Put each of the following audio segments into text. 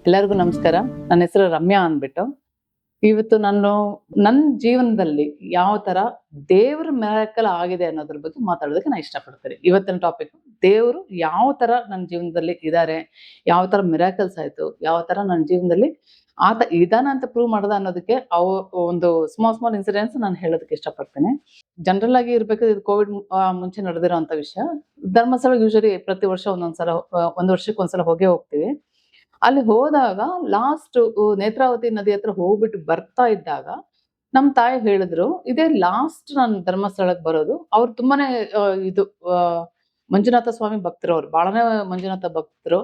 ಎಲ್ಲರಿಗೂ ನಮಸ್ಕಾರ. ನನ್ನ ಹೆಸರು ರಮ್ಯಾ ಅಂದ್ಬಿಟ್ಟು. ಇವತ್ತು ನಾನು ನನ್ನ ಜೀವನದಲ್ಲಿ ಯಾವ ತರ ದೇವ್ರ ಮಿರಾಕಲ್ ಆಗಿದೆ ಅನ್ನೋದ್ರ ಬಗ್ಗೆ ಮಾತಾಡೋದಕ್ಕೆ ನಾನು ಇಷ್ಟಪಡ್ತೀನಿ. ಇವತ್ತಿನ ಟಾಪಿಕ್ ದೇವರು ಯಾವ ತರ ನನ್ನ ಜೀವನದಲ್ಲಿ ಇದ್ದಾರೆ, ಯಾವ ತರ ಮಿರಾಕಲ್ಸ್ ಆಯ್ತು, ಯಾವ ತರ ನನ್ನ ಜೀವನದಲ್ಲಿ ಆತ ಇದಾನ ಅಂತ ಪ್ರೂವ್ ಮಾಡ್ದ ಅನ್ನೋದಕ್ಕೆ ಒಂದು ಸ್ಮಾಲ್ ಇನ್ಸಿಡೆಂಟ್ಸ್ ನಾನು ಹೇಳೋದಕ್ಕೆ ಇಷ್ಟಪಡ್ತೀನಿ. ಜನರಲ್ ಆಗಿ ಇರ್ಬೇಕಾದ್ರೆ ಇದು ಕೋವಿಡ್ ಮುಂಚೆ ನಡೆದಿರೋಂಥ ವಿಷಯ. ಧರ್ಮಸ್ಥಳ ಯೂಶಲಿ ಪ್ರತಿ ವರ್ಷ ಒಂದೊಂದ್ಸಲ ಒಂದು ವರ್ಷಕ್ಕೆ ಒಂದ್ಸಲ ಹೋಗ್ತೀವಿ. ಅಲ್ಲಿ ಹೋದಾಗ ಲಾಸ್ಟ್ ನೇತ್ರಾವತಿ ನದಿ ಹತ್ರ ಹೋಗ್ಬಿಟ್ಟು ಬರ್ತಾ ಇದ್ದಾಗ ನಮ್ ತಾಯಿ ಹೇಳಿದ್ರು, ಇದೇ ಲಾಸ್ಟ್ ನಾನು ಧರ್ಮಸ್ಥಳಕ್ಕೆ ಬರೋದು. ಅವ್ರು ತುಂಬಾನೇ ಇದು ಮಂಜುನಾಥ ಸ್ವಾಮಿ ಭಕ್ತರು, ಅವ್ರು ಬಹಳನೇ ಮಂಜುನಾಥ ಭಕ್ತರು.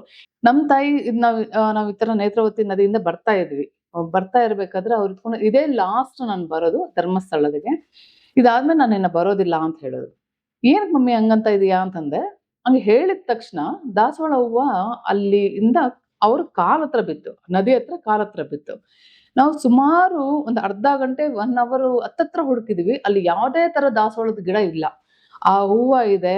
ನಮ್ ತಾಯಿ ನಾವ್ ಈ ತರ ನೇತ್ರಾವತಿ ನದಿಯಿಂದ ಬರ್ತಾ ಇದ್ವಿ. ಬರ್ತಾ ಇರ್ಬೇಕಾದ್ರೆ ಅವ್ರು ಇಟ್ಕೊಂಡು ಇದೇ ಲಾಸ್ಟ್ ನಾನು ಬರೋದು ಧರ್ಮಸ್ಥಳದಿಗೆ, ಇದಾದ್ಮೇಲೆ ನಾನು ಇನ್ನ ಬರೋದಿಲ್ಲ ಅಂತ ಹೇಳಿದ್ರು. ಏನಕ್ ಮಮ್ಮಿ ಹಂಗಂತ ಇದೀಯಾ ಅಂತಂದೆ. ಹಂಗೆ ಹೇಳಿದ ತಕ್ಷಣ ದಾಸವಾಳ ಹೂವ ಅಲ್ಲಿಂದ ಅವ್ರ ಕಾಲ್ ಹತ್ರ ಬಿತ್ತು, ನದಿ ಹತ್ರ ಕಾಲ್ ಹತ್ರ ಬಿತ್ತು. ನಾವು ಸುಮಾರು ಒಂದು ಅರ್ಧ ಗಂಟೆ 1 ಅವರ್ ಹತ್ತತ್ರ ಹುಡುಕಿದ್ವಿ. ಅಲ್ಲಿ ಯಾವುದೇ ತರ ದಾಸವಾಳದ ಗಿಡ ಇಲ್ಲ. ಆ ಹೂವ ಇದೆ.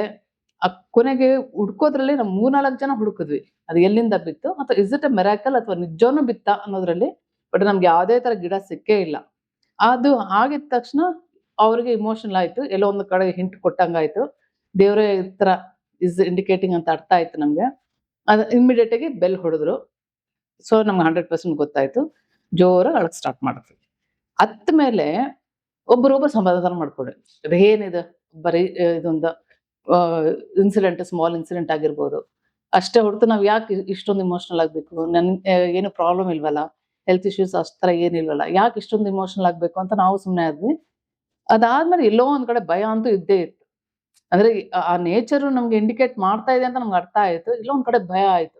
ಕೊನೆಗೆ ಹುಡ್ಕೋದ್ರಲ್ಲಿ ನಾವು 3-4 ಜನ ಹುಡುಕಿದ್ವಿ, ಅದು ಎಲ್ಲಿಂದ ಬಿತ್ತು ಅಥವಾ ಇಸ್ ಇಟ್ ಅ ಮಿರಾಕಲ್ ಅಥವಾ ನಿಜವಾಗ್ಲೂ ಬಿತ್ತ ಅನ್ನೋದ್ರಲ್ಲಿ. ಬಟ್ ನಮ್ಗೆ ಯಾವುದೇ ತರ ಗಿಡ ಸಿಕ್ಕೇ ಇಲ್ಲ. ಅದು ಆಗಿದ ತಕ್ಷಣ ಅವ್ರಿಗೆ ಇಮೋಷನಲ್ ಆಯ್ತು, ಎಲ್ಲೋ ಒಂದು ಕಡೆ ಹಿಂಟ್ ಕೊಟ್ಟಂಗಾಯ್ತು. ದೇವ್ರೇ ಈ ತರ ಇಸ್ ಇಂಡಿಕೇಟಿಂಗ್ ಅಂತ ಅರ್ಥ ಆಯ್ತು ನಮ್ಗೆ. ಅದು ಇಮಿಡಿಯೇಟ್ ಆಗಿ ಬೆಲ್ ಹೊಡೆದ್ರು. ಸೊ ನಮ್ಗೆ 100% ಗೊತ್ತಾಯ್ತು. ಜೋರಾಗಿ ಅಳಕ್ ಸ್ಟಾರ್ಟ್ ಮಾಡಿದ್ವಿ. ಅತ್ತ ಮೇಲೆ ಒಬ್ಬರೊಬ್ಬರು ಸಮಾಧಾನ ಮಾಡ್ಕೊಂಡ್ವಿ. ಅದೇನಿದೆ ಬರೀ ಇದೊಂದು ಸ್ಮಾಲ್ ಇನ್ಸಿಡೆಂಟ್ ಆಗಿರ್ಬೋದು ಅಷ್ಟೇ ಹೊರತು ನಾವ್ ಯಾಕೆ ಇಷ್ಟೊಂದು ಇಮೋಷನಲ್ ಆಗ್ಬೇಕು, ಏನು ಪ್ರಾಬ್ಲಮ್ ಇಲ್ವಲ್ಲ, ಹೆಲ್ತ್ ಇಶ್ಯೂಸ್ ಅಷ್ಟರ ಏನಿಲ್ವಲ್ಲ, ಯಾಕೆ ಇಷ್ಟೊಂದು ಇಮೋಷನಲ್ ಆಗ್ಬೇಕು ಅಂತ ನಾವು ಸುಮ್ಮನೆ ಆದ್ವಿ. ಅದಾದ್ಮೇಲೆ ಎಲ್ಲೋ ಒಂದ್ ಕಡೆ ಭಯ ಅಂತೂ ಇದ್ದೇ ಇತ್ತು. ಅಂದ್ರೆ ಆ ನೇಚರ್ ನಮ್ಗೆ ಇಂಡಿಕೇಟ್ ಮಾಡ್ತಾ ಇದೆ ಅಂತ ನಮ್ಗೆ ಅರ್ಥ ಆಯ್ತು. ಇಲ್ಲ ಒಂದ್ ಕಡೆ ಭಯ ಆಯ್ತು.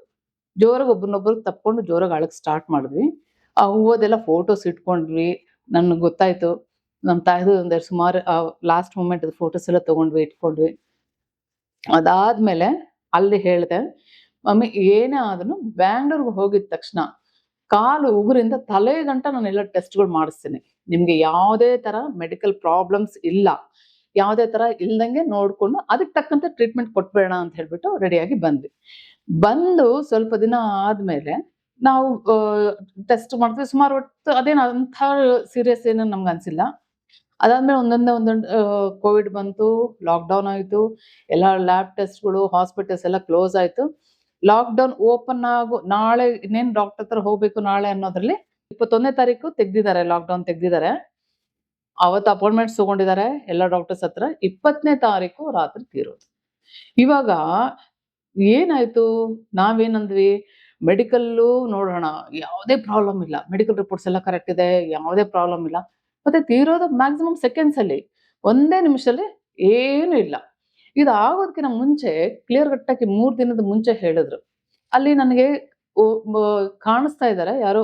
ಜೋರಾಗಿ ಒಬ್ರನ್ನೊಬ್ರು ತಪ್ಕೊಂಡು ಜೋರಾಗಿ ಅಳಕ್ ಸ್ಟಾರ್ಟ್ ಮಾಡಿದ್ವಿ. ಆ ಹೂವದೆಲ್ಲ ಫೋಟೋಸ್ ಇಟ್ಕೊಂಡ್ವಿ. ನನ್ಗೆ ಗೊತ್ತಾಯ್ತು ನಮ್ ತಾಯಿದು ಒಂದೆರಡು ಸುಮಾರು ಲಾಸ್ಟ್ ಮೂಮೆಂಟ್ ಫೋಟೋಸ್ ಎಲ್ಲ ತಗೊಂಡ್ವಿ, ಇಟ್ಕೊಂಡ್ವಿ. ಅದಾದ್ಮೇಲೆ ಅಲ್ಲಿ ಹೇಳ್ದೆ, ಮಮ್ಮಿ ಏನೇ ಆದ್ರೂ ಬ್ಯಾಂಗ್ಳೂರ್ಗೆ ಹೋಗಿದ ತಕ್ಷಣ ಕಾಲು ಉಗುರಿಂದ ತಲೆ ಗಂಟ ನಾನೆಲ್ಲ ಟೆಸ್ಟ್ಗಳು ಮಾಡಿಸ್ತೀನಿ. ನಿಮ್ಗೆ ಯಾವುದೇ ತರ ಮೆಡಿಕಲ್ ಪ್ರಾಬ್ಲಮ್ಸ್ ಇಲ್ಲ, ಯಾವುದೇ ತರ ಇಲ್ದಂಗೆ ನೋಡ್ಕೊಂಡು ಅದಕ್ಕೆ ತಕ್ಕಂತೆ ಟ್ರೀಟ್ಮೆಂಟ್ ಕೊಟ್ಬೇಡ ಅಂತ ಹೇಳ್ಬಿಟ್ಟು ರೆಡಿಯಾಗಿ ಬಂದ್ವಿ. ಬಂದು ಸ್ವಲ್ಪ ದಿನ ಆದ್ಮೇಲೆ ನಾವು ಟೆಸ್ಟ್ ಮಾಡಿದ್ವಿ. ಸುಮಾರು ಹೊತ್ತು ಅದೇನು ಅಂಥ ಸೀರಿಯಸ್ ಏನು ನಮ್ಗೆ ಅನ್ಸಿಲ್ಲ. ಅದಾದ್ಮೇಲೆ ಒಂದೊಂದು ಕೋವಿಡ್ ಬಂತು, ಲಾಕ್ಡೌನ್ ಆಯ್ತು, ಎಲ್ಲ ಲ್ಯಾಬ್ ಟೆಸ್ಟ್ಗಳು, ಹಾಸ್ಪಿಟಲ್ಸ್ ಎಲ್ಲ ಕ್ಲೋಸ್ ಆಯ್ತು. ಲಾಕ್ಡೌನ್ ಓಪನ್ ಆಗೋ ನಾಳೆ ಇನ್ನೇನು ಡಾಕ್ಟರ್ ಹತ್ರ ಹೋಗ್ಬೇಕು ನಾಳೆ ಅನ್ನೋದ್ರಲ್ಲಿ 21ನೇ ತಾರೀಕು ತೆಗ್ದಿದ್ದಾರೆ, ಲಾಕ್ಡೌನ್ ತೆಗ್ದಿದ್ದಾರೆ. ಅವತ್ತು ಅಪಾಯಿಂಟ್ಮೆಂಟ್ಸ್ ತಗೊಂಡಿದ್ದಾರೆ ಎಲ್ಲ ಡಾಕ್ಟರ್ಸ್ ಹತ್ರ. 20ನೇ ತಾರೀಕು ರಾತ್ರಿ ತೀರೋದು. ಇವಾಗ ಏನಾಯ್ತು, ನಾವೇನಂದ್ವಿ ಮೆಡಿಕಲ್ಲು ನೋಡೋಣ, ಯಾವುದೇ ಪ್ರಾಬ್ಲಮ್ ಇಲ್ಲ, ಮೆಡಿಕಲ್ ರಿಪೋರ್ಟ್ಸ್ ಎಲ್ಲ ಕರೆಕ್ಟ್ ಇದೆ, ಯಾವುದೇ ಪ್ರಾಬ್ಲಮ್ ಇಲ್ಲ. ಮತ್ತೆ ತೀರೋದು ಮ್ಯಾಕ್ಸಿಮಮ್ ಸೆಕೆಂಡ್ಸ್ ಅಲ್ಲಿ, ಒಂದೇ ನಿಮಿಷದಲ್ಲಿ ಏನು ಇಲ್ಲ. ಇದು ಆಗೋದಕ್ಕಿಂತ ಮುಂಚೆ ಕ್ಲಿಯರ್ ಕಟ್ಟಾಗಿ 3 ದಿನದ ಮುಂಚೆ ಹೇಳಿದ್ರು. ಅಲ್ಲಿ ನನಗೆ ಕಾಣಿಸ್ತಾ ಇದ್ದಾರೆ ಯಾರೋ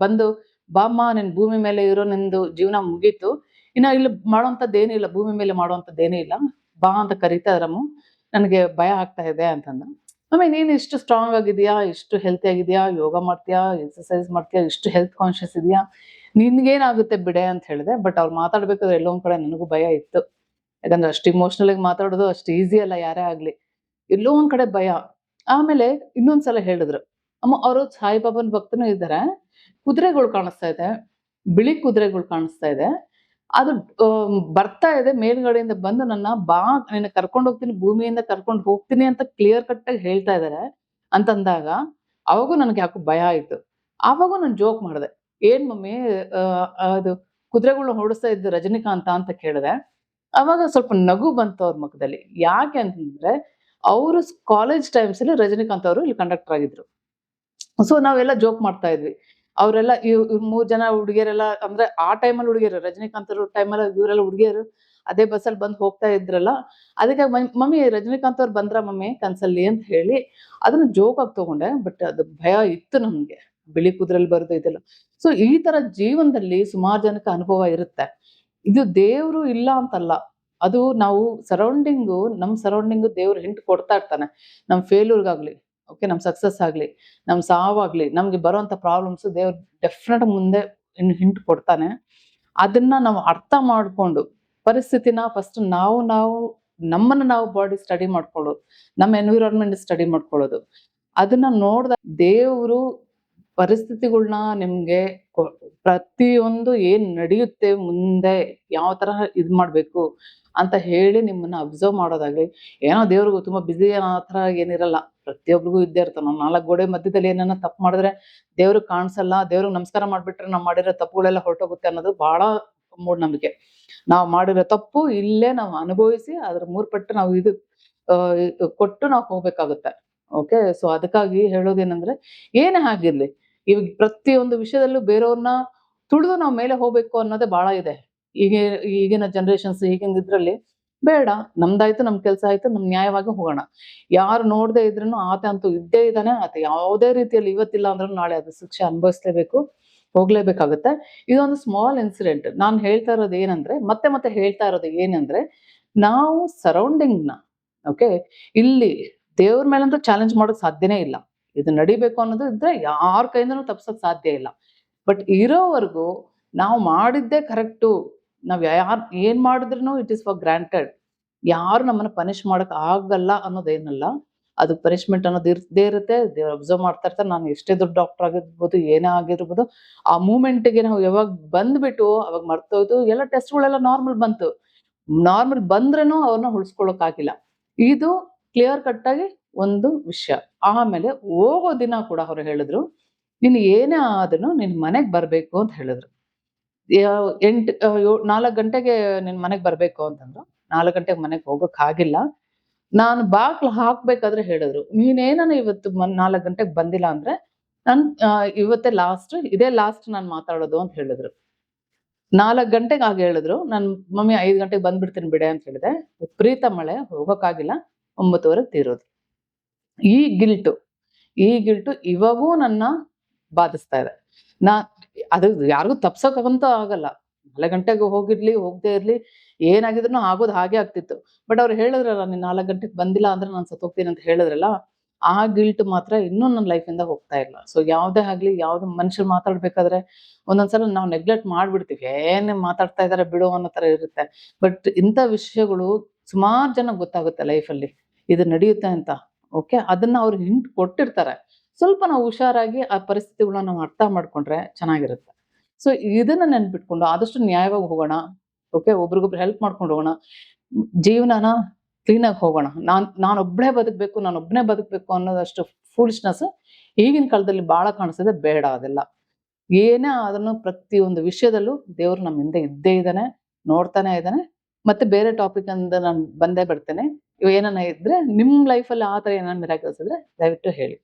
ಬಂದು, ಬಾಮ್ಮ ನಿನ್ ಭೂಮಿ ಮೇಲೆ ಇರೋ ನಿಂದು ಜೀವನ ಮುಗೀತು, ಇನ್ನ ಇಲ್ಲಿ ಮಾಡೋಂಥದ್ದೇನಿಲ್ಲ, ಭೂಮಿ ಮೇಲೆ ಮಾಡೋಂಥದ್ದೇನೂ ಇಲ್ಲ, ಬಾ ಅಂತ ಕರೀತಾ ಇದ್ರಮ್ಮ, ನನಗೆ ಭಯ ಆಗ್ತಾ ಇದೆ ಅಂತಂದ. ಆಮೇಲೆ ನೀನು ಇಷ್ಟು ಸ್ಟ್ರಾಂಗ್ ಆಗಿದೆಯಾ, ಇಷ್ಟು ಹೆಲ್ತಿ ಆಗಿದೆಯಾ, ಯೋಗ ಮಾಡ್ತೀಯಾ, ಎಕ್ಸರ್ಸೈಸ್ ಮಾಡ್ತೀಯಾ, ಇಷ್ಟು ಹೆಲ್ತ್ ಕಾನ್ಶಿಯಸ್ ಇದೆಯಾ, ನಿನ್ಗೇನಾಗುತ್ತೆ ಬಿಡೆ ಅಂತ ಹೇಳಿದೆ. ಬಟ್ ಅವ್ರು ಮಾತಾಡ್ಬೇಕಾದ್ರೆ ಎಲ್ಲೋ ಒಂದ್ ಕಡೆ ನನಗೂ ಭಯ ಇತ್ತು. ಯಾಕಂದ್ರೆ ಅಷ್ಟು ಇಮೋಷನಲ್ ಆಗಿ ಮಾತಾಡೋದು ಅಷ್ಟು ಈಸಿ ಅಲ್ಲ ಯಾರೇ ಆಗ್ಲಿ, ಎಲ್ಲೋ ಒಂದ್ ಕಡೆ ಭಯ. ಆಮೇಲೆ ಇನ್ನೊಂದ್ಸಲ ಹೇಳಿದ್ರು, ಅಮ್ಮ ಅವರು ಸಾಯಿಬಾಬಾನ ಭಕ್ತನೂ ಇದ್ದಾರೆ, ಕುದುರೆಗಳು ಕಾಣಿಸ್ತಾ ಇದೆ, ಬಿಳಿ ಕುದುರೆಗಳು ಕಾಣಿಸ್ತಾ ಇದೆ, ಅದು ಬರ್ತಾ ಇದೆ ಮೇಲ್ಗಡೆಯಿಂದ ಬಂದು ನನ್ನ ಬಾ ನಿನ್ನ ಕರ್ಕೊಂಡು ಹೋಗ್ತೀನಿ, ಭೂಮಿಯಿಂದ ಕರ್ಕೊಂಡು ಹೋಗ್ತೀನಿ ಅಂತ ಕ್ಲಿಯರ್ ಕಟ್ ಆಗಿ ಹೇಳ್ತಾ ಇದಾರೆ ಅಂತಂದಾಗ ಅವಾಗೂ ನನಗೆ ಯಾಕೋ ಭಯ ಆಯ್ತು. ಆವಾಗೂ ನಾನು ಜೋಕ್ ಮಾಡಿದೆ, ಏನ್ ಮಮ್ಮಿ ಅದು ಕುದುರೆಗಳು ಹೊಡಿಸ್ತಾ ಇದ್ದು ರಜನಿಕಾಂತ ಅಂತ ಕೇಳಿದೆ. ಅವಾಗ ಸ್ವಲ್ಪ ನಗು ಬಂತು ಅವ್ರ ಮುಖದಲ್ಲಿ. ಯಾಕೆ ಅಂತಂದ್ರೆ ಅವರು ಕಾಲೇಜ್ ಟೈಮ್ಸ್ ಅಲ್ಲಿ ರಜನಿಕಾಂತ್ ಅವರು ಇಲ್ಲಿ ಕಂಡಕ್ಟರ್ ಆಗಿದ್ರು. ಸೊ ನಾವೆಲ್ಲ ಜೋಕ್ ಮಾಡ್ತಾ ಇದ್ವಿ. ಅವರೆಲ್ಲ 3 ಜನ ಹುಡುಗಿಯರೆಲ್ಲ, ಅಂದ್ರೆ ಆ ಟೈಮಲ್ಲಿ ಹುಡುಗಿಯರು, ರಜನಿಕಾಂತ್ ಅವ್ರ ಟೈಮಲ್ಲಿ ಇವರೆಲ್ಲ ಹುಡುಗಿಯರು ಅದೇ ಬಸ್ಸಲ್ಲಿ ಬಂದು ಹೋಗ್ತಾ ಇದ್ರಲ್ಲ. ಅದಕ್ಕೆ ಮಮ್ಮಿ ರಜನಿಕಾಂತ್ ಅವ್ರು ಬಂದ್ರ ಮಮ್ಮಿ ಕನ್ಸಲ್ಲಿ ಅಂತ ಹೇಳಿ ಅದನ್ನ ಜೋಕ್ ಆಗಿ ತಗೊಂಡೆ. ಬಟ್ ಅದು ಭಯ ಇತ್ತು ನಮ್ಗೆ, ಬಿಳಿ ಕುದುರೆಯಲ್ಲಿ ಬರೋದು ಇದೆಲ್ಲ. ಸೊ ಈ ತರ ಜೀವನದಲ್ಲಿ ಸುಮಾರು ಜನಕ್ಕೆ ಅನುಭವ ಇರುತ್ತೆ. ಇದು ದೇವ್ರು ಇಲ್ಲ ಅಂತಲ್ಲ, ಅದು ನಾವು ನಮ್ ಸರೌಂಡಿಂಗು ದೇವ್ರು ಹಿಂಟ್ ಕೊಡ್ತಾ ಇರ್ತಾನೆ. ನಮ್ ಫೇಲ್ಯೂರ್ಗಾಗ್ಲಿ, ಓಕೆ, ನಮ್ ಸಕ್ಸಸ್ ಆಗ್ಲಿ, ನಮ್ ಸಾವಾಗ್ಲಿ, ನಮ್ಗೆ ಬರುವಂತ ಪ್ರಾಬ್ಲಮ್ಸ್ ದೇವ್ರು ಡೆಫಿನೆಟ್ ಮುಂದೆ ಹಿಂಟ್ ಕೊಡ್ತಾನೆ. ಅದನ್ನ ನಾವು ಅರ್ಥ ಮಾಡ್ಕೊಂಡು ಪರಿಸ್ಥಿತಿನ ಫಸ್ಟ್ ನಾವು ನಮ್ಮನ್ನ ನಾವು ಬಾಡಿ ಸ್ಟಡಿ ಮಾಡ್ಕೊಳ್ಳೋದು, ನಮ್ಮ ಎನ್ವಿರಾನ್ಮೆಂಟ್ ಸ್ಟಡಿ ಮಾಡ್ಕೊಳ್ಳೋದು. ಅದನ್ನ ನೋಡ್ದ ದೇವ್ರು ಪರಿಸ್ಥಿತಿಗಳ್ನ ನಿಮ್ಗೆ ಪ್ರತಿಯೊಂದು ಏನ್ ನಡೆಯುತ್ತೆ ಮುಂದೆ ಯಾವ ತರ ಇದ್ ಮಾಡ್ಬೇಕು ಅಂತ ಹೇಳಿ ನಿಮ್ಮನ್ನ ಅಬ್ಸರ್ವ್ ಮಾಡೋದಾಗ್ಲಿ. ಏನೋ ದೇವ್ರಿಗೂ ತುಂಬಾ ಬಿಸಿ ಆ ತರ ಏನಿರಲ್ಲ. ಪ್ರತಿಯೊಬ್ಬರಿಗೂ ಇದ್ದೇ ಇರ್ತಾನ. ನಾವು 4 ಗೋಡೆ ಮಧ್ಯದಲ್ಲಿ ಏನನ್ನ ತಪ್ಪು ಮಾಡಿದ್ರೆ ದೇವ್ರಿಗೆ ಕಾಣಿಸಲ್ಲ, ದೇವ್ರಿಗೆ ನಮಸ್ಕಾರ ಮಾಡ್ಬಿಟ್ರೆ ನಾವು ಮಾಡಿರೋ ತಪ್ಪುಗಳೆಲ್ಲ ಹೊರಟೋಗುತ್ತೆ ಅನ್ನೋದು ಬಹಳ ಮೂಢನಂಬಿಕೆ. ನಾವು ಮಾಡಿರೋ ತಪ್ಪು ಇಲ್ಲೇ ನಾವು ಅನುಭವಿಸಿ ಅದ್ರ 3 ಪಟ್ಟು ನಾವು ಇದು ಕೊಟ್ಟು ನಾವು ಹೋಗ್ಬೇಕಾಗುತ್ತೆ. ಓಕೆ. ಸೊ ಅದಕ್ಕಾಗಿ ಹೇಳೋದೇನಂದ್ರೆ ಏನೇ ಆಗಿರ್ಲಿ, ಇವಾಗ ಪ್ರತಿಯೊಂದು ವಿಷಯದಲ್ಲೂ ಬೇರೆಯವ್ರನ್ನ ತುಳಿದು ನಾವು ಮೇಲೆ ಹೋಗ್ಬೇಕು ಅನ್ನೋದೇ ಬಹಳ ಇದೆ. ಈಗ ಈಗಿನ ಜನರೇಷನ್ಸ್ ಈಗಿನ ಇದ್ರಲ್ಲಿ ಬೇಡ, ನಮ್ದಾಯ್ತು, ನಮ್ ಕೆಲ್ಸ ಆಯ್ತು, ನಮ್ ನ್ಯಾಯವಾಗಿ ಹೋಗೋಣ. ಯಾರು ನೋಡದೆ ಇದ್ರೂ ಆತ ಅಂತೂ ಇದ್ದೇ ಇದ್ದಾನೆ. ಆತ ಯಾವುದೇ ರೀತಿಯಲ್ಲಿ ಇವತ್ತಿಲ್ಲ ಅಂದ್ರೂ ನಾಳೆ ಅದು ಶಿಕ್ಷೆ ಅನುಭವಿಸ್ಲೇಬೇಕು, ಹೋಗ್ಲೇಬೇಕಾಗುತ್ತೆ. ಇದೊಂದು ಸ್ಮಾಲ್ ಇನ್ಸಿಡೆಂಟ್. ನಾನು ಹೇಳ್ತಾ ಇರೋದು ಏನಂದ್ರೆ, ಮತ್ತೆ ಹೇಳ್ತಾ ಇರೋದು ಏನಂದ್ರೆ, ನಾವು ಸರೌಂಡಿಂಗ್ನ ಓಕೆ, ಇಲ್ಲಿ ದೇವ್ರ ಮೇಲಂತೂ ಚಾಲೆಂಜ್ ಮಾಡೋಕ್ ಸಾಧ್ಯನೇ ಇಲ್ಲ. ಇದು ನಡಿಬೇಕು ಅನ್ನೋದು ಇದ್ರೆ ಯಾರ ಕೈಯಿಂದನೂ ತಪ್ಸಕ್ ಸಾಧ್ಯ ಇಲ್ಲ. ಬಟ್ ಇರೋವರೆಗೂ ನಾವು ಮಾಡಿದ್ದೇ ಕರೆಕ್ಟು. ನಾವ್ ಏನ್ ಮಾಡಿದ್ರು ಇಟ್ ಇಸ್ ಫಾರ್ ಗ್ರಾಂಟೆಡ್. ಯಾರು ನಮ್ಮನ್ನ ಪನಿಷ್ ಮಾಡಕ್ ಆಗಲ್ಲ ಅನ್ನೋದೇನಲ್ಲ. ಅದು ಪನಿಷ್ಮೆಂಟ್ ಅನ್ನೋದು ಇರ್ದೇ ಇರುತ್ತೆ. ದೇವ್ರು ಅಬ್ಸರ್ವ್ ಮಾಡ್ತಾ ಇರ್ತಾರೆ. ನಾನು ಎಷ್ಟೇ ದೊಡ್ಡ ಡಾಕ್ಟರ್ ಆಗಿರ್ಬೋದು, ಏನೇ ಆಗಿರ್ಬೋದು, ಆ ಮೂಮೆಂಟ್ಗೆ ನಾವು ಯಾವಾಗ ಬಂದ್ಬಿಟ್ಟು ಅವಾಗ ಮರ್ತೋಯ್ತು. ಎಲ್ಲ ಟೆಸ್ಟ್ಗಳೆಲ್ಲ ನಾರ್ಮಲ್ ಬಂತು. ನಾರ್ಮಲ್ ಬಂದ್ರೇನು ಅವ್ರನ್ನ ಉಳಿಸ್ಕೊಳಕ್ ಆಗಿಲ್ಲ. ಇದು ಕ್ಲಿಯರ್ ಕಟ್ ಆಗಿ ಒಂದು ವಿಷಯ. ಆಮೇಲೆ ಹೋಗೋ ದಿನ ಕೂಡ ಅವ್ರು ಹೇಳಿದ್ರು, ನೀನ್ ಏನೇ ಆದ್ರೂ ನಿನ್ ಮನೆಗ್ ಬರ್ಬೇಕು ಅಂತ ಹೇಳಿದ್ರು. 4 ಗಂಟೆಗೆ ನಿನ್ ಮನೆಗ್ ಬರ್ಬೇಕು ಅಂತಂದ್ರು. 4 ಗಂಟೆಗೆ ಮನೆಗ್ ಹೋಗಕ್ ಆಗಿಲ್ಲ. ನಾನು ಬಾಗ್ಲು ಹಾಕ್ಬೇಕಾದ್ರೆ ಹೇಳಿದ್ರು, ನೀನೇನ ಇವತ್ತು 4 ಗಂಟೆಗೆ ಬಂದಿಲ್ಲ ಅಂದ್ರೆ ನಾನ್ ಇವತ್ತೇ ಲಾಸ್ಟ್, ಇದೇ ಲಾಸ್ಟ್ ನಾನ್ ಮಾತಾಡೋದು ಅಂತ ಹೇಳಿದ್ರು. 4 ಗಂಟೆಗೆ ಆಗ ಹೇಳಿದ್ರು. ನನ್ ಮಮ್ಮಿ 5 ಗಂಟೆಗೆ ಬಂದ್ಬಿಡ್ತೀನಿ ಬಿಡೆ ಅಂತ ಹೇಳಿದೆ. ವಿಪರೀತ ಮಳೆ, ಹೋಗಕ್ಕಾಗಿಲ್ಲ. 9:30 ತೀರೋದು. ಈ ಗಿಲ್ಟು ಇವಾಗೂ ನನ್ನ ಬಾಧಿಸ್ತಾ ಇದೆ. ಅದು ಯಾರಿಗೂ ತಪ್ಸಕ್ಕಂತೂ ಆಗಲ್ಲ. 4 ಗಂಟೆಗೆ ಹೋಗಿರ್ಲಿ, ಹೋಗದೆ ಇರ್ಲಿ, ಏನಾಗಿದ್ರು ಆಗೋದು ಹಾಗೆ ಆಗ್ತಿತ್ತು. ಬಟ್ ಅವ್ರು ಹೇಳಿದ್ರಲ್ಲ, ನೀನ್ 4 ಗಂಟೆಗೆ ಬಂದಿಲ್ಲ ಅಂದ್ರೆ ನಾನು ಸತ್ತೋಗ್ತೀನಿ ಅಂತ ಹೇಳಿದ್ರಲ್ಲ, ಆ ಗಿಲ್ಟ್ ಮಾತ್ರ ಇನ್ನೂ ನನ್ನ ಲೈಫಿಂದ ಹೋಗ್ತಾ ಇಲ್ಲ. ಸೊ ಯಾವ್ದೇ ಆಗ್ಲಿ, ಯಾವ್ದು ಮನುಷ್ಯರು ಮಾತಾಡ್ಬೇಕಾದ್ರೆ ಒಂದೊಂದ್ಸಲ ನಾವು ನೆಗ್ಲೆಕ್ಟ್ ಮಾಡ್ಬಿಡ್ತೀವಿ. ಏನ್ ಮಾತಾಡ್ತಾ ಇದಾರೆ ಬಿಡು ಅನ್ನೋ ತರ ಇರುತ್ತೆ. ಬಟ್ ಇಂಥ ವಿಷಯಗಳು ಸುಮಾರು ಜನ ಗೊತ್ತಾಗುತ್ತೆ ಲೈಫಲ್ಲಿ, ಇದು ನಡೆಯುತ್ತೆ ಅಂತ. ಓಕೆ, ಅದನ್ನ ಅವ್ರು ಹಿಂಟ್ ಕೊಟ್ಟಿರ್ತಾರೆ. ಸ್ವಲ್ಪ ನಾವು ಹುಷಾರಾಗಿ ಆ ಪರಿಸ್ಥಿತಿಗಳನ್ನ ನಾವು ಅರ್ಥ ಮಾಡ್ಕೊಂಡ್ರೆ ಚೆನ್ನಾಗಿರುತ್ತೆ. ಸೊ ಇದನ್ನ ನೆನ್ಪಿಟ್ಕೊಂಡು ಆದಷ್ಟು ನ್ಯಾಯವಾಗಿ ಹೋಗೋಣ. ಓಕೆ, ಒಬ್ರಿಗೊಬ್ರು ಹೆಲ್ಪ್ ಮಾಡ್ಕೊಂಡು ಹೋಗೋಣ. ಜೀವನನ ಕ್ಲೀನಾಗಿ ಹೋಗೋಣ. ನಾನೊಬ್ಳೇ ಬದುಕ್ಬೇಕು ಅನ್ನೋದಷ್ಟು ಫೂಲಿಶ್ನೆಸ್ ಈಗಿನ ಕಾಲದಲ್ಲಿ ಬಹಳ ಕಾಣಿಸ್ತಿದೆ. ಬೇಡ ಅದೆಲ್ಲ. ಏನೇ ಅದನ್ನು ಪ್ರತಿಯೊಂದು ವಿಷಯದಲ್ಲೂ ದೇವ್ರು ನಮ್ಮ ಹಿಂದೆ ಇದ್ದೇ ಇದ್ದಾನೆ, ನೋಡ್ತಾನೆ ಇದ್ದಾನೆ. ಮತ್ತೆ ಬೇರೆ ಟಾಪಿಕ್ ಅಂದ ನಾನು ಬಂದೇ ಬರ್ತೇನೆ. ಏನನ್ನ ಇದ್ರೆ ನಿಮ್ ಲೈಫಲ್ಲಿ ಆ ತರ ಏನಾದ್ರು ಮಿರಾಕಲ್ಸ್ ಇದ್ರೆ ದಯವಿಟ್ಟು ಹೇಳಿ.